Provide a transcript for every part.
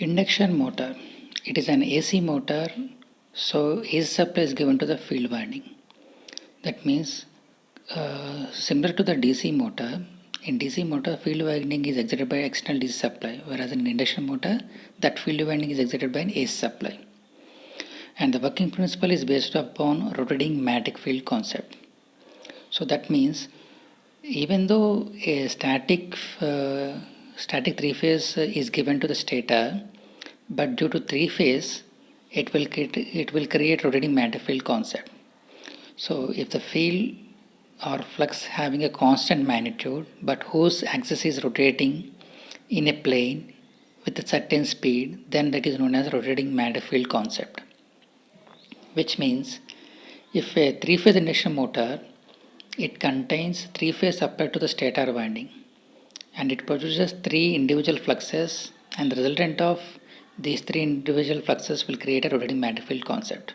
Induction motor. It is an AC motor, so AC supply is given to the field winding. That means similar to the DC motor, in DC motor field winding is excited by external DC supply, whereas in induction motor that field winding is excited by an AC supply. And the working principle is based upon rotating magnetic field concept. So that means even though a static three-phase is given to the stator, but due to three-phase, it will create rotating magnetic field concept. So if the field or flux having a constant magnitude, but whose axis is rotating in a plane with a certain speed, then that is known as rotating magnetic field concept. Which means if a three-phase induction motor, it contains three-phase supply to the stator winding, and it produces three individual fluxes, and the resultant of these three individual fluxes will create a rotating magnetic field concept.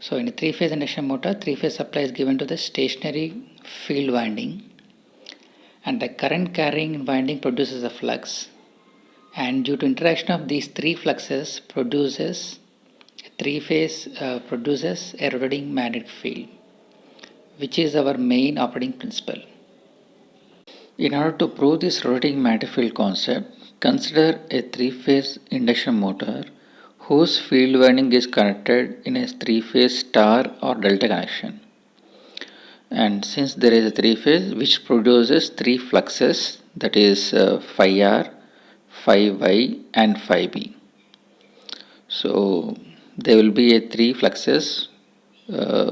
So in a three-phase induction motor, three-phase supply is given to the stationary field winding, and the current carrying winding produces a flux, and due to interaction of these three fluxes produces a rotating magnetic field, which is our main operating principle. In order to prove this rotating magnetic field concept, consider a three-phase induction motor whose field winding is connected in a three-phase star or delta connection. And since there is a three-phase which produces three fluxes, that is phi r, phi y and phi b. So there will be a three fluxes, R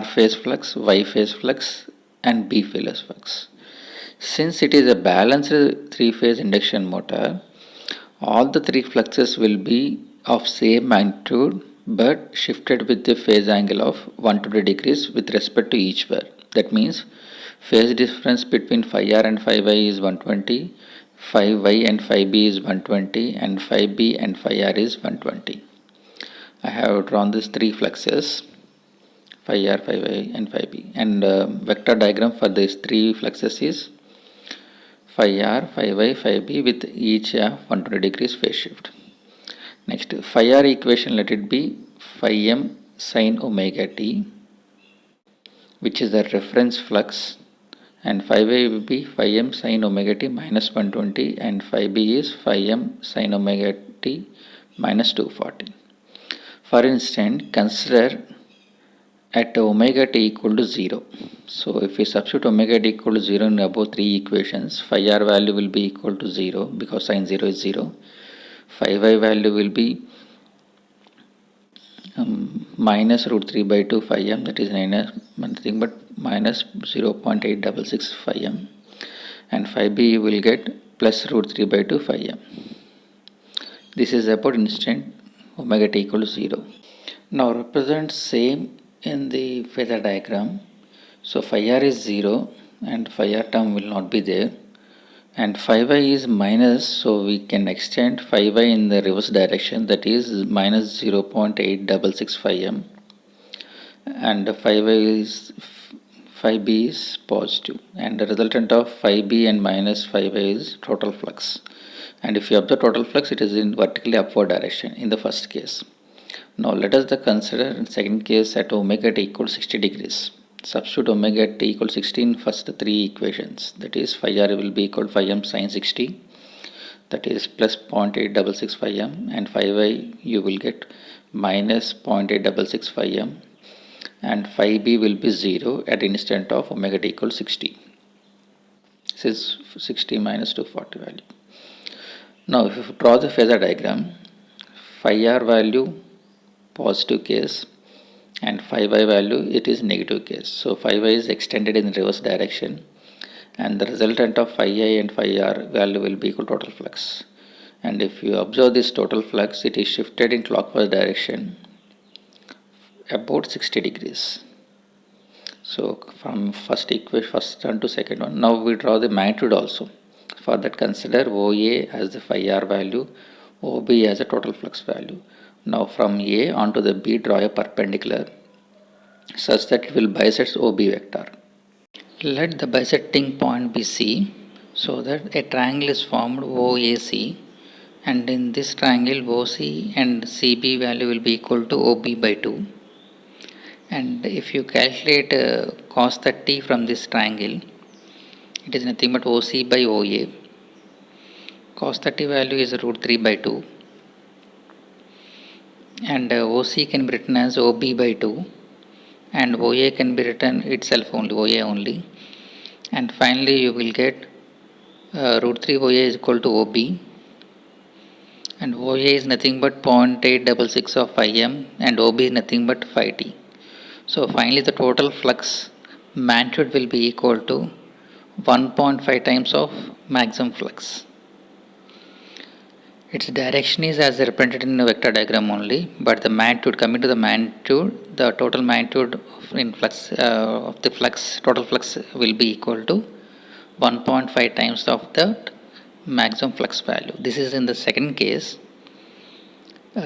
phase flux, Y phase flux and B phase flux. Since it is a balanced three-phase induction motor, all the three fluxes will be of same magnitude but shifted with the phase angle of 120 degrees with respect to each pair. That means phase difference between phi r and phi y is 120, phi y and phi b is 120, and phi b and phi r is 120. I have drawn these three fluxes, phi r, phi y and phi b, and vector diagram for these three fluxes is phi r, phi y, phi b with each 120 degrees phase shift. Next, phi r equation, let it be phi m sin omega t, which is the reference flux, and phi y will be phi m sin omega t minus 120, and phi b is phi m sin omega t minus 240. For instance, consider at omega t equal to 0. So if we substitute omega t equal to 0 in above three equations, phi r value will be equal to 0 because sin 0 is 0. Phi y value will be minus root 3 by 2 phi m, that is nothing but minus 0.866 phi m, and phi b will get plus root 3 by 2 phi m. This is about instant omega t equal to 0. Now represent same in the phasor diagram. So phi r is 0 and phi r term will not be there, and phi y is minus, so we can extend phi y in the reverse direction, that is minus 0.866 phi m, and phi b is positive, and the resultant of phi b and minus phi y is total flux. And if you observe total flux, it is in vertically upward direction in the first case. Now let us consider in second case at omega t equals 60 degrees. Substitute omega t equals 60 in first three equations, that is phi r will be equal to phi m sin 60, that is plus 0.866 phi m, and phi y you will get minus 0.866 phi m, and phi b will be 0 at instant of omega t equals 60. This is 60 minus 240 value. Now if you draw the phasor diagram, phi r value positive case and phi y value it is negative case. So phi y is extended in reverse direction, and the resultant of phi I and phi r value will be equal to total flux. And if you observe this total flux, it is shifted in clockwise direction about 60 degrees. So from first equation, first turn to second one. Now we draw the magnitude also. For that, consider OA as the phi r value, OB as a total flux value. Now from A onto the B, draw a perpendicular such that it will bisect OB vector. Let the bisecting point be C, so that a triangle is formed OAC, and in this triangle OC and CB value will be equal to OB by 2. And if you calculate cos 30 from this triangle, it is nothing but OC by OA. Cos 30 value is root 3 by 2, and OC can be written as OB by 2, and OA can be written itself only, OA only. And finally you will get root 3 OA is equal to OB, and OA is nothing but 0.866 of 5m, and OB is nothing but 5t. So finally the total flux magnitude will be equal to 1.5 times of maximum flux. Its direction is as represented in a vector diagram only, but the magnitude, coming to the magnitude, the total magnitude in flux of the flux, total flux will be equal to 1.5 times of the maximum flux value. This is in the second case.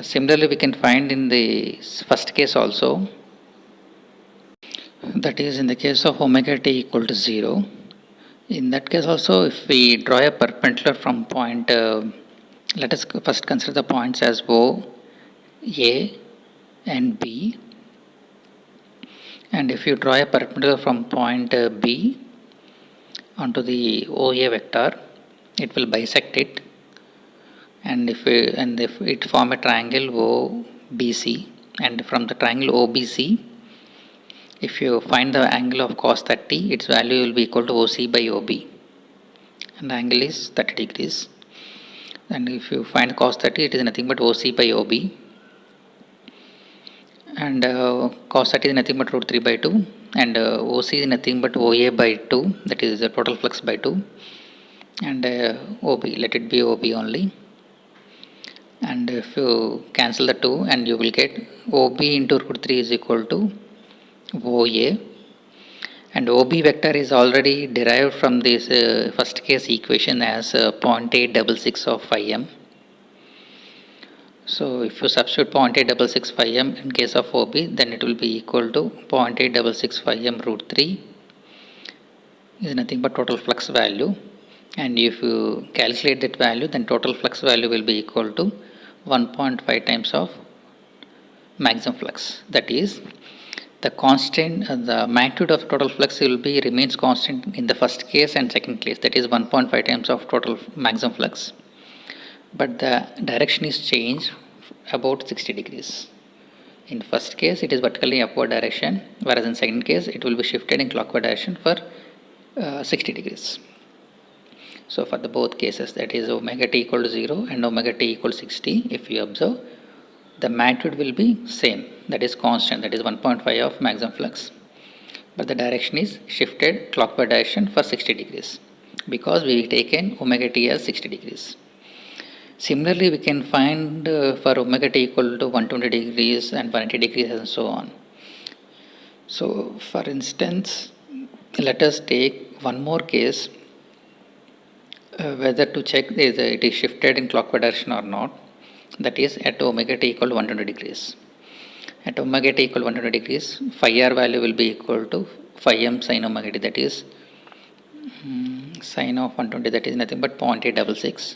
Similarly, we can find in the first case also, that is in the case of omega t equal to 0. In that case also, if we draw a perpendicular from point, let us first consider the points as O, A and B, and if you draw a perpendicular from point B onto the OA vector, it will bisect it, and if it form a triangle OBC, and from the triangle OBC, if you find the angle of cos 30, its value will be equal to OC by OB, and the angle is 30 degrees. And if you find cos 30, it is nothing but OC by OB, and cos 30 is nothing but root 3 by 2, and OC is nothing but OA by 2, that is the total flux by 2, and OB, let it be OB only. And if you cancel the 2, and you will get OB into root 3 is equal to OA, and OB vector is already derived from this first case equation as 0.866 of 5m. So if you substitute 0.866 5m in case of OB, then it will be equal to 0.866 5m root 3 is nothing but total flux value, and if you calculate that value, then total flux value will be equal to 1.5 times of maximum flux. That is, the constant, the magnitude of total flux will be remains constant in the first case and second case, that is 1.5 times of total maximum flux, but the direction is changed about 60 degrees. In first case it is vertically upward direction, whereas in second case it will be shifted in clockwise direction for 60 degrees. So for the both cases, that is omega t equal to 0 and omega t equal to 60, if you observe, the magnitude will be same, that is constant, that is 1.5 of maximum flux, but the direction is shifted clockwise direction for 60 degrees because we taken omega t as 60 degrees. Similarly, we can find for omega t equal to 120 degrees and 180 degrees and so on. So for instance, let us take one more case, whether to check whether it is shifted in clockwise direction or not, that is at omega t equal to 120 degrees. At omega t equal to 120 degrees, phi r value will be equal to phi m sin omega t, that is sin of 120, that is nothing but 0.866.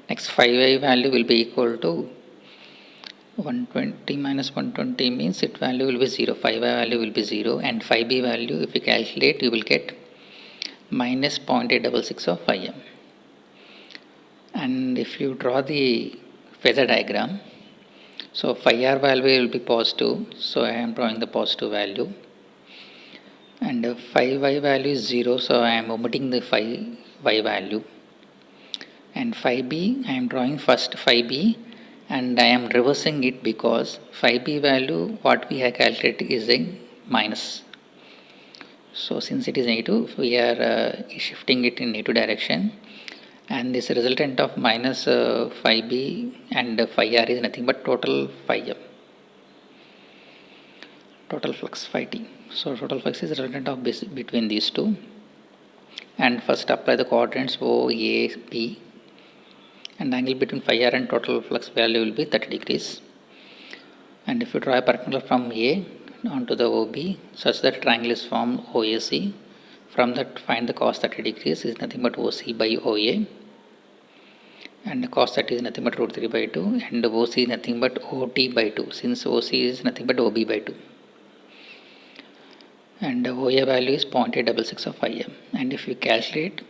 Next, phi y value will be equal to 120 minus 120 means its value will be 0. Phi y value will be 0, and phi b value, if you calculate, you will get minus 0.866 of phi m. And if you draw the phasor diagram, so phi r value will be positive, so I am drawing the positive value, and phi y value is 0, so I am omitting the phi y value, and phi b, I am drawing first phi b, and I am reversing it because phi b value what we have calculated is a minus. So since it is negative, we are shifting it in negative direction, and this resultant of minus phi b and phi r is nothing but total phi m, total flux phi t. So total flux is resultant of between these two, and first apply the coordinates O, A, B, and angle between phi r and total flux value will be 30 degrees. And if you draw a perpendicular from A onto the OB such that triangle is formed OAC, From that, find the cos 30 degrees is nothing but OC by OA, and cos 30 is nothing but root 3 by 2, and OC is nothing but OT by 2, since OC is nothing but OB by 2. And OA value is 0.866 of Im. And if you calculate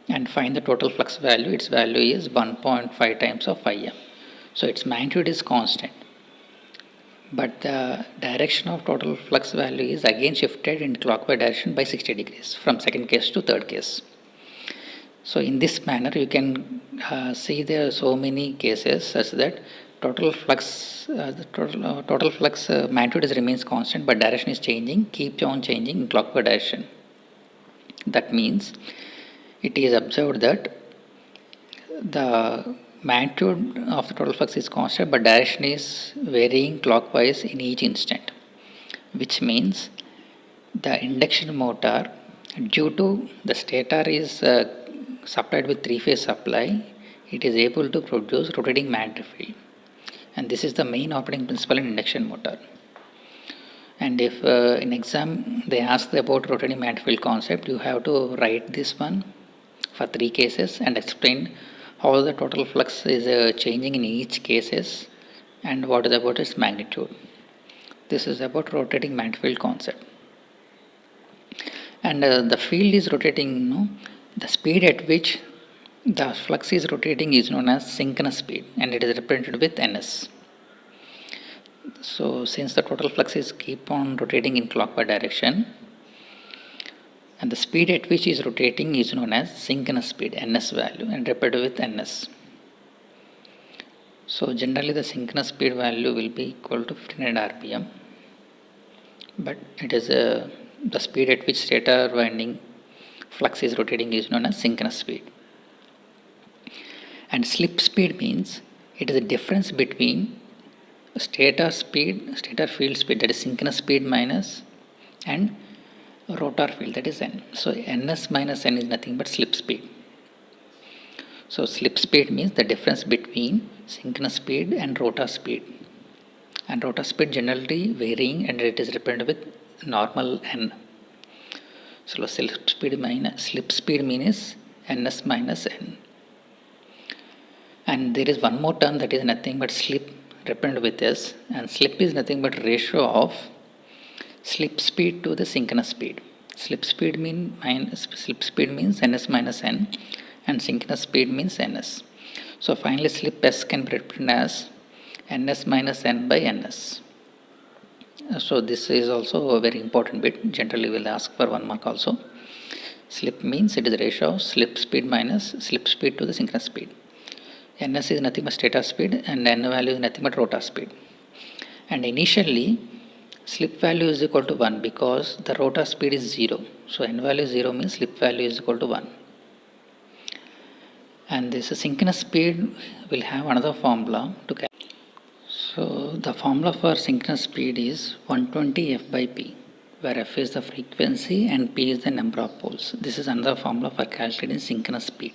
and find the total flux value, its value is 1.5 times of Im. So its magnitude is constant, but the direction of total flux value is again shifted in clockwise direction by 60 degrees from second case to third case. So in this manner you can see there are so many cases such that total flux magnitude remains constant, but direction is changing, keeps on changing in clockwise direction. That means it is observed that the magnitude of the total flux is constant, but direction is varying clockwise in each instant, which means the induction motor, due to the stator is supplied with three-phase supply, it is able to produce rotating magnetic field, and this is the main operating principle in induction motor. And if in exam they ask about rotating magnetic field concept, you have to write this one for 3 cases and explain how the total flux is changing in each cases and what is about its magnitude. This is about rotating magnetic field concept. And the field is rotating, the speed at which the flux is rotating is known as synchronous speed, and it is represented with ns. So since the total flux is keep on rotating in clockwise direction, and the speed at which is rotating is known as synchronous speed, ns value, and represented with ns. So generally the synchronous speed value will be equal to 1500 rpm, but it is the speed at which stator winding flux is rotating is known as synchronous speed. And slip speed means it is the difference between stator field speed, that is synchronous speed minus, and rotor field, that is n. So ns minus n is nothing but slip speed. So slip speed means the difference between synchronous speed and rotor speed, and rotor speed generally varying, and it is represented with normal n. So slip speed means ns minus n. And there is one more term that is nothing but slip, represented with s, and slip is nothing but ratio of slip speed to the synchronous speed. Slip speed means ns minus n, and synchronous speed means ns. So finally slip s can be written as ns minus n by ns. So this is also a very important bit. Generally will ask for 1 mark also. Slip means it is the ratio of slip speed minus slip speed to the synchronous speed. ns is nothing but stator speed, and n value is nothing but rotor speed. And initially slip value is equal to 1 because the rotor speed is 0. So n value is 0 means slip value is equal to 1. And this synchronous speed will have another formula to calculate. So the formula for synchronous speed is 120 f by p, where f is the frequency and p is the number of poles. This is another formula for calculating synchronous speed.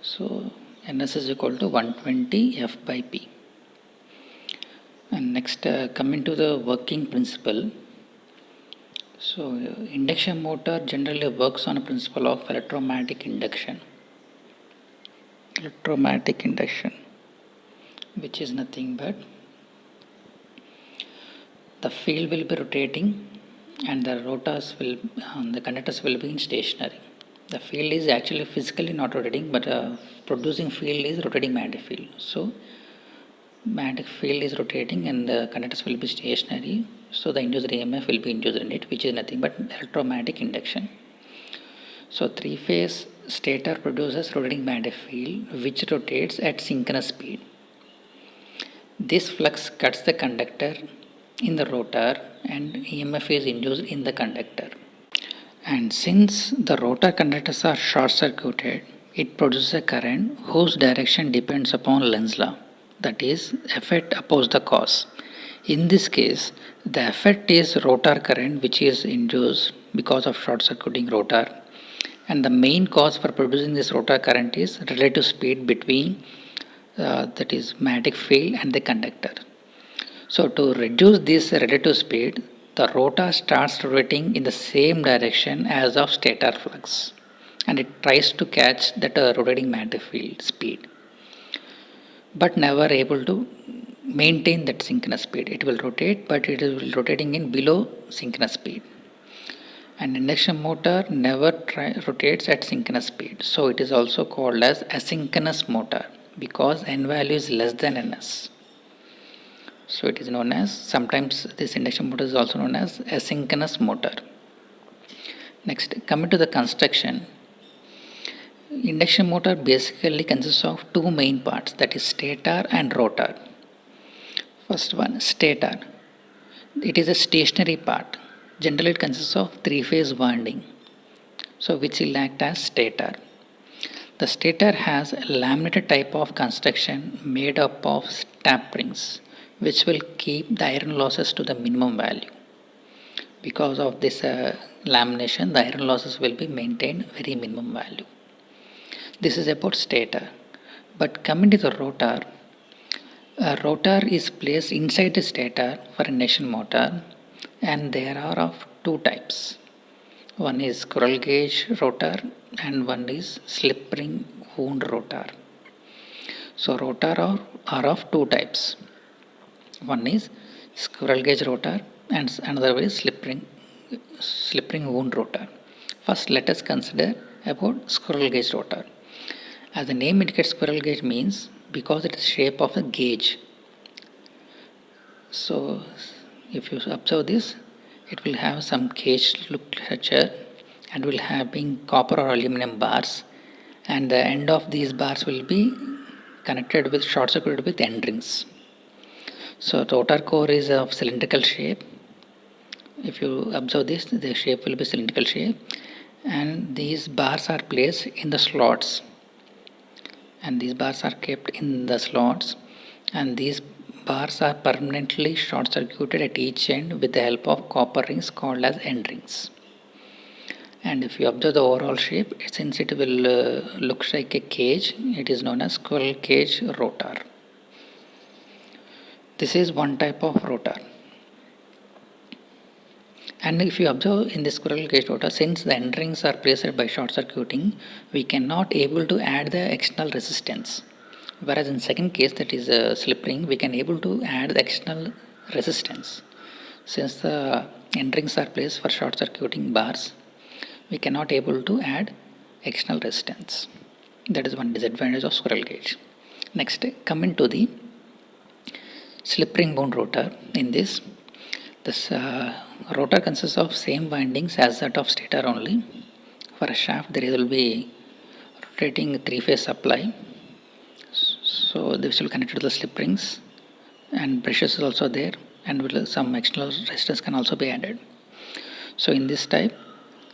So ns is equal to 120 f by p. And next, coming to the working principle. So induction motor generally works on a principle of electromagnetic induction, which is nothing but the field will be rotating and the the conductors will be in stationary. The field is actually physically not rotating, but producing field is rotating magnetic field. So magnetic field is rotating and the conductors will be stationary, so the induced EMF will be induced in it, which is nothing but electromagnetic induction. So three-phase stator produces rotating magnetic field which rotates at synchronous speed. This flux cuts the conductor in the rotor and EMF is induced in the conductor. And since the rotor conductors are short circuited, it produces a current whose direction depends upon Lenz's law, that is, effect opposes the cause. In this case, the effect is rotor current which is induced because of short circuiting rotor, and the main cause for producing this rotor current is relative speed between that is magnetic field and the conductor. So to reduce this relative speed, the rotor starts rotating in the same direction as of stator flux, and it tries to catch that rotating magnetic field speed, but never able to maintain that synchronous speed. It will rotate, but it is rotating in below synchronous speed. An induction motor never rotates at synchronous speed, so it is also called as asynchronous motor because n value is less than ns. So it is known as, sometimes this induction motor is also known as asynchronous motor. Next, coming to the construction, induction motor basically consists of two main parts, that is stator and rotor. First one, stator. It is a stationary part. Generally it consists of three-phase winding, so which will act as stator. The stator has a laminated type of construction made up of stap rings, which will keep the iron losses to the minimum value. Because of this lamination, the iron losses will be maintained very minimum value. This is about stator. But coming to the rotor, a rotor is placed inside the stator for a induction motor, and there are of two types. One is squirrel cage rotor and one is slip ring wound rotor. So rotor are of two types. One is squirrel cage rotor and another is slip ring wound rotor. First, let us consider about squirrel cage rotor. As the name indicates, squirrel cage means because it is shape of a gauge. So if you observe this, it will have some cage look structure and will have being copper or aluminum bars, and the end of these bars will be connected with short circuited with end rings. So rotor core is of cylindrical shape. If you observe this, the shape will be cylindrical shape, and these bars are placed in the slots, and these bars are kept in the slots, and these bars are permanently short circuited at each end with the help of copper rings called as end rings. And if you observe the overall shape, since it will look like a cage, it is known as squirrel cage rotor. This is one type of rotor. And if you observe in the squirrel cage rotor, since the end rings are placed by short circuiting, we cannot able to add the external resistance. Whereas in second case, that is a slip ring, we can able to add the external resistance. Since the end rings are placed for short circuiting bars, we cannot able to add external resistance. That is one disadvantage of squirrel cage. Next, coming to the slip ring wound rotor. In this rotor consists of same windings as that of stator only. For a shaft, there will be rotating three-phase supply. So this will connect to the slip rings, and brushes is also there, and some external resistance can also be added. So in this type,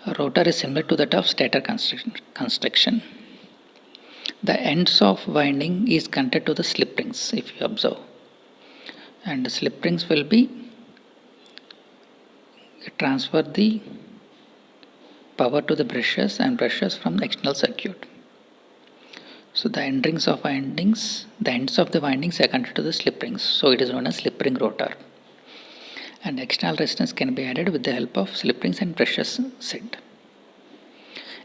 a rotor is similar to that of stator construction. The ends of winding is connected to the slip rings, if you observe, and the slip rings will be transfer the power to the brushes and brushes from the external circuit. So the ends of the windings are connected to the slip rings. So it is known as slip ring rotor. And external resistance can be added with the help of slip rings and brushes set.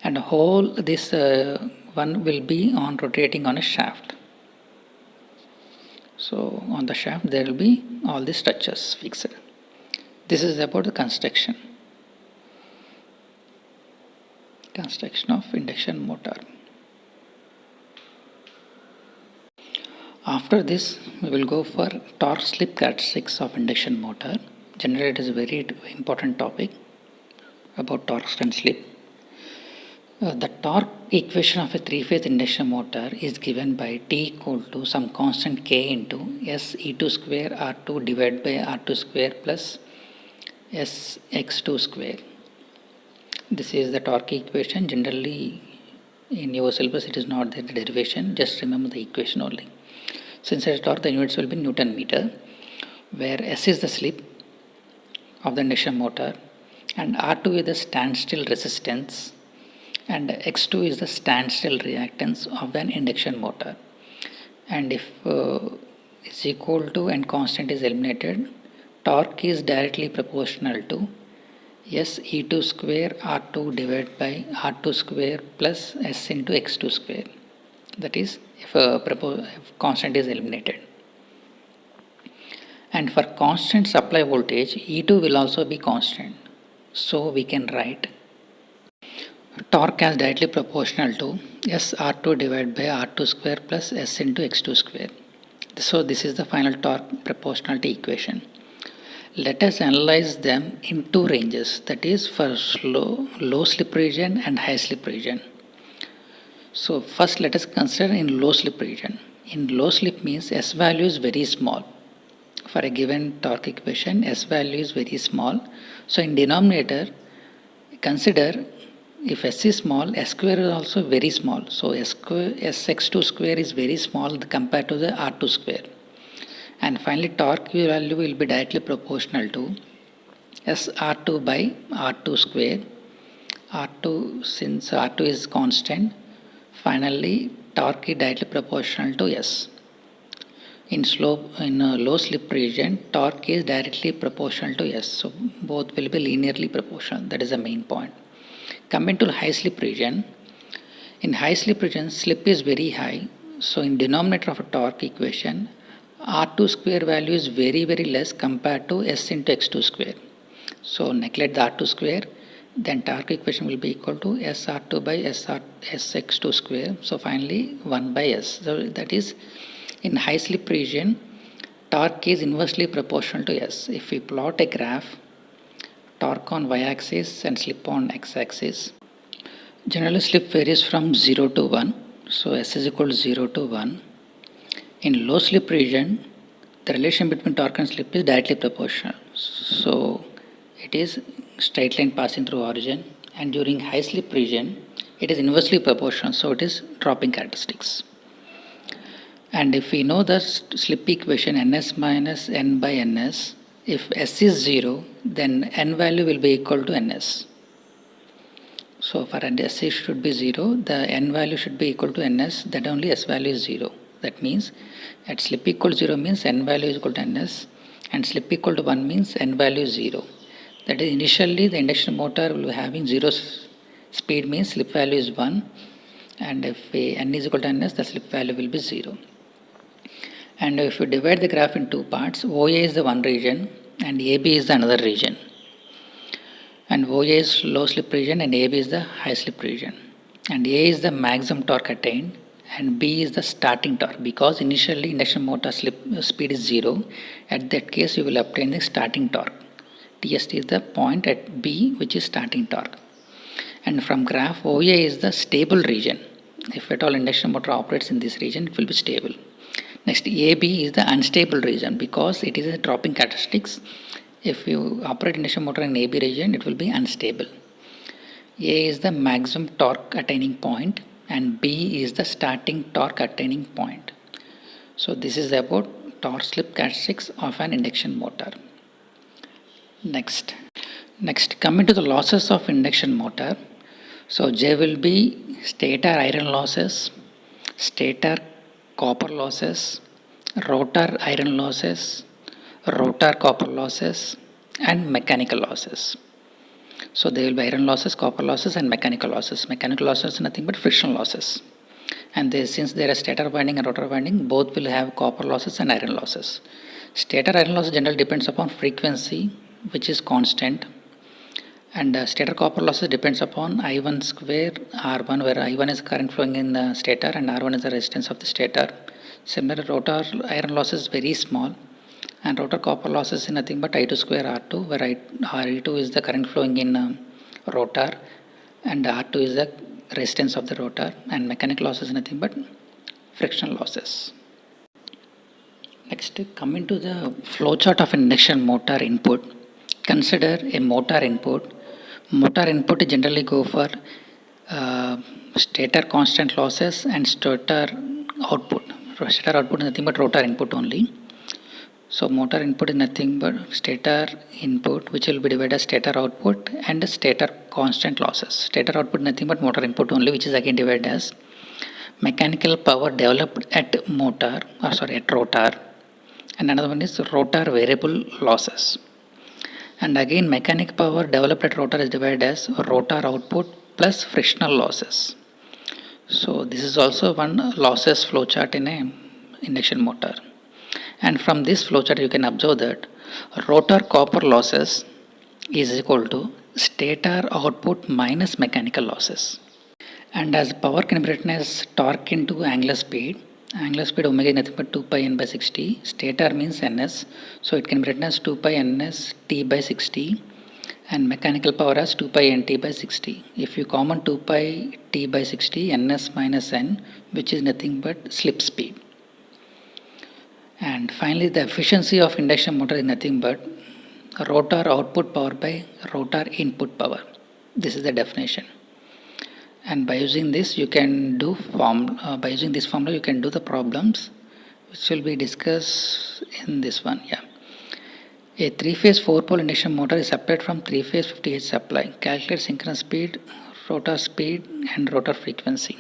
And whole this one will be on rotating on a shaft. So on the shaft there will be all the structures fixed. This is about the construction of induction motor. After this, we will go for torque slip characteristics of induction motor. Generally, it is a very important topic about torque and slip. The torque equation of a three-phase induction motor is given by T equal to some constant K into S E2 square R2 divided by R2 square plus S X2 square. This is the torque equation. Generally, in your syllabus, it is not the derivation. Just remember the equation only. Since it is torque, the units will be Newton meter, where S is the slip of the induction motor, and R2 is the standstill resistance, and X2 is the standstill reactance of an induction motor. And if is equal to and constant is eliminated, torque is directly proportional to S E2 square R2 divided by R2 square plus S into X2 square. That is, if constant is eliminated. And for constant supply voltage, E2 will also be constant. So we can write torque as directly proportional to S R2 divided by R2 square plus S into X2 square. So this is the final torque proportionality equation. Let us analyze them in two ranges, that is for low slip region and high slip region. So first let us consider in low slip region. In low slip means S value is very small. For a given torque equation, S value is very small. So in denominator, consider if S is small, S square is also very small. So Sx2 square is very small compared to the R2 square. And finally torque value will be directly proportional to SR2 by R2 square. R2, since R2 is constant, finally torque is directly proportional to S. In low slip region, torque is directly proportional to S. So both will be linearly proportional. That is the main point. Coming to high slip region, in high slip region, slip is very high. So in denominator of a torque equation, R2 square value is very less compared to S into X2 square. So neglect the R2 square, then torque equation will be equal to SR2 by Sx2 square. So finally 1 by S. So that is, in high slip region, torque is inversely proportional to S. If we plot a graph, torque on y-axis and slip on x-axis, generally slip varies from 0 to 1. So S is equal to 0 to 1. In low slip region, the relation between torque and slip is directly proportional. So it is straight line passing through origin, and during high slip region, it is inversely proportional. So it is dropping characteristics. And if we know the slip equation ns minus n by ns, if S is 0, then n value will be equal to ns. So for S should be 0, the n value should be equal to ns, that only S value is 0. That means at slip equal to 0 means n value is equal to ns, and slip equal to 1 means n value is 0. That is, initially the induction motor will be having 0 speed, means slip value is 1, and if n is equal to ns, the slip value will be 0. And if you divide the graph in two parts, OA is the one region and AB is the another region. And OA is low slip region and AB is the high slip region. And A is the maximum torque attained and B is the starting torque, because initially induction motor speed is 0. At that case you will obtain the starting torque. TST is the point at B, which is starting torque. And from graph, OA is the stable region. If at all induction motor operates in this region, it will be stable. Next, AB is the unstable region, because it is a dropping characteristics. If you operate induction motor in AB region, it will be unstable. A is the maximum torque attaining point and B is the starting torque attaining point. So this is about torque slip characteristics of an induction motor. Next, coming to the losses of induction motor. So there will be stator iron losses, stator copper losses, rotor iron losses, rotor copper losses, and mechanical losses. So there will be iron losses, copper losses, and mechanical losses. Mechanical losses are nothing but friction losses. And since there are stator winding and rotor winding, both will have copper losses and iron losses. Stator iron loss generally depends upon frequency, which is constant. And stator copper losses depends upon I1 square R1, where I1 is current flowing in the stator and R1 is the resistance of the stator. Similar, rotor iron loss is very small, and rotor copper losses is nothing but I2 square R2, where R2 is the current flowing in rotor and R2 is the resistance of the rotor, and mechanical losses is nothing but friction losses. Next, coming to the flowchart of induction motor input. Consider a motor input. Motor input generally go for stator constant losses and stator output. Stator output is nothing but rotor input only. So motor input is nothing but stator input, which will be divided as stator output and stator constant losses. Stator output is nothing but motor input only, which is again divided as mechanical power developed at rotor and another one is rotor variable losses. And again, mechanical power developed at rotor is divided as rotor output plus frictional losses. So this is also one losses flowchart in a induction motor. And from this flowchart you can observe that rotor copper losses is equal to stator output minus mechanical losses. And as power can be written as torque into angular speed. Angular speed omega is nothing but 2 pi n by 60. Stator means ns, so it can be written as 2 pi ns t by 60, and mechanical power as 2 pi nt by 60. If you common 2 pi t by 60, ns minus n, which is nothing but slip speed. And finally, the efficiency of induction motor is nothing but rotor output power by rotor input power. This is the definition. And by using this you can do by using this formula you can do the problems which will be discussed in this one. A 3-phase 4-pole induction motor is separated from 3-phase 50H supply. Calculate synchronous speed, rotor speed and rotor frequency.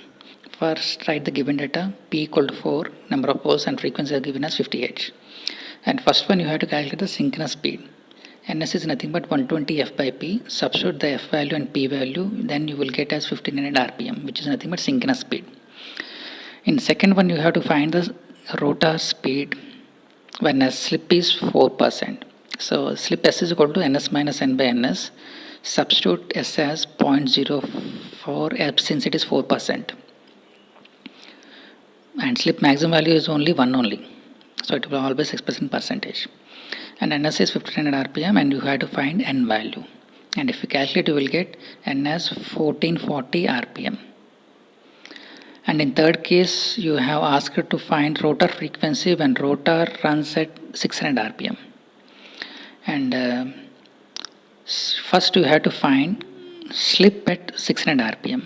First write the given data. P equal to 4, number of poles and frequency are given as 50H. And first one you have to calculate the synchronous speed. Ns is nothing but 120 F by P. Substitute the F value and P value, then you will get as 1500 RPM, which is nothing but synchronous speed. In second one, you have to find the rotor speed when a slip is 4%. So slip S is equal to Ns minus N by Ns. Substitute S as 0.04 F since it is 4%. And slip maximum value is only 1 only. So it will always express in percentage. And Ns is 1500 RPM and you have to find N value. And if you calculate, you will get N as 1440 RPM. And in third case, you have asked to find rotor frequency when rotor runs at 600 RPM. And first you have to find slip at 600 RPM.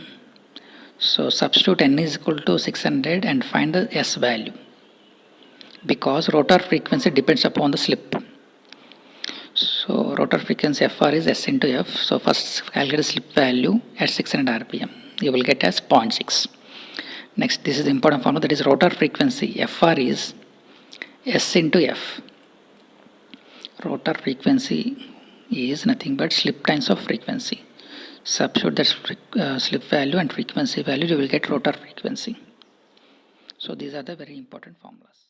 So substitute N is equal to 600 and find the S value, because rotor frequency depends upon the slip. So rotor frequency Fr is S into F. So first calculate slip value at 600 RPM. You will get as 0.6. Next, this is the important formula, that is rotor frequency Fr is S into F. Rotor frequency is nothing but slip times of frequency. Substitute that slip value and frequency value, you will get rotor frequency. So these are the very important formulas.